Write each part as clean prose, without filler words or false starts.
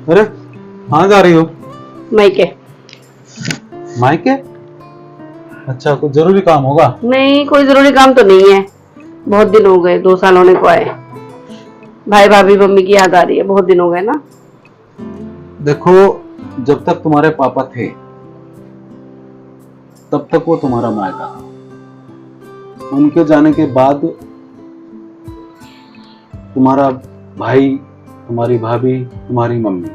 अरे कहाँ जा रही हो? मायके। मायके? अच्छा, कुछ जरूरी काम होगा? नहीं, कोई जरूरी काम तो नहीं है। बहुत दिन हो गए, 2 साल होने को आए। भाई भाभी मम्मी की याद आ रही है, बहुत दिन हो गए ना। देखो, जब तक तुम्हारे पापा थे तब तक वो तुम्हारा मायका था। उनके जाने के बाद तुम्हारा भाई, तुम्हारी भाभी, तुम्हारी मम्मी,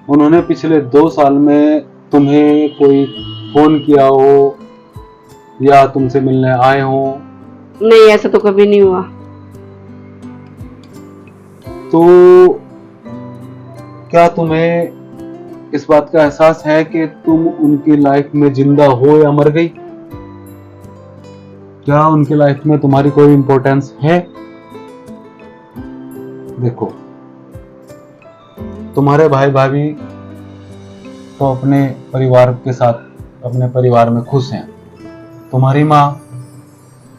उन्होंने पिछले 2 साल में तुम्हें कोई फोन किया हो या तुमसे मिलने आए हो? नहीं, ऐसा तो कभी नहीं हुआ। तो क्या तुम्हें इस बात का एहसास है कि तुम उनकी लाइफ में जिंदा हो या मर गई? क्या उनकी लाइफ में तुम्हारी कोई इंपॉर्टेंस है? देखो, तुम्हारे भाई भाभी तो अपने परिवार के साथ अपने परिवार में खुश हैं। तुम्हारी माँ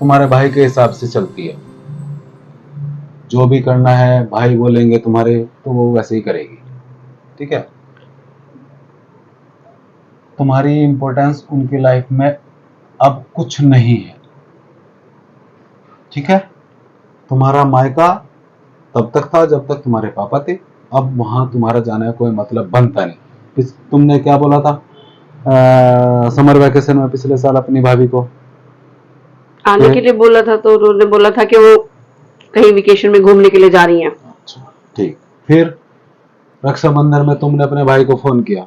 तुम्हारे भाई के हिसाब से चलती है। जो भी करना है भाई बोलेंगे तुम्हारे तो वो वैसे ही करेगी। ठीक है? तुम्हारी इंपॉर्टेंस उनकी लाइफ में अब कुछ नहीं है। ठीक है? तुम्हारा मायका तब तक था जब तक तुम्हारे पापा थे। अब वहां तुम्हारा जाने का कोई मतलब बनता नहीं। तुमने क्या बोला था समर वैकेशन में पिछले साल अपनी भाभी को? आने के लिए बोला था, तो उन्होंने बोला था कि वो कहीं वेकेशन में घूमने के लिए जा रही हैं। अच्छा, ठीक। फिर रक्षाबंधन में तुमने अपने भाई को फोन किया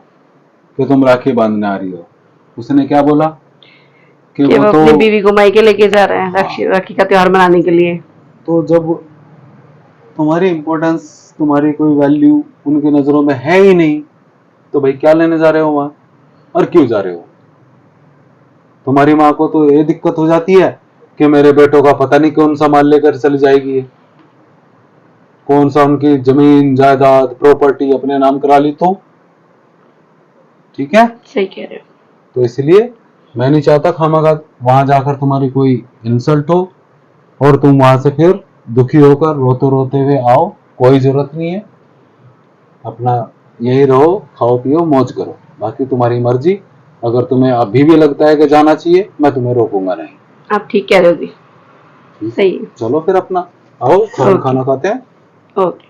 कि तुम राखी बांधने आ रही हो। उसने क्या बोला कि वो वो तो अपनी बीवी को मायके लेके जा रहे हैं राखी का त्योहार मनाने के लिए। तो जब तुम्हारी इंपॉर्टेंस, तुम्हारी कोई वैल्यू उनकी नजरों में है ही नहीं, तो भाई क्या लेने जा रहे हो वहां और क्यों जा रहे हो? तुम्हारी माँ को तो ये दिक्कत हो जाती है कि मेरे बेटों का पता नहीं कौन सा माल लेकर चली जाएगी ये, कौन सा उनकी जमीन जायदाद प्रॉपर्टी अपने नाम करा ली तो। ठीक है? सही कह रहे हो। तो इसलिए मैं नहीं चाहता खामखा वहां जाकर तुम्हारी कोई इंसल्ट हो और तुम वहां से फिर दुखी होकर रोते रोते हुए आओ। कोई जरूरत नहीं है। अपना यही रहो, खाओ पियो मौज करो, बाकी तुम्हारी मर्जी। अगर तुम्हें अभी भी लगता है कि जाना चाहिए, मैं तुम्हें रोकूंगा नहीं। आप ठीक कह रहे हो जी। सही है। चलो फिर अपना आओ, खाना खाते हैं। ओके।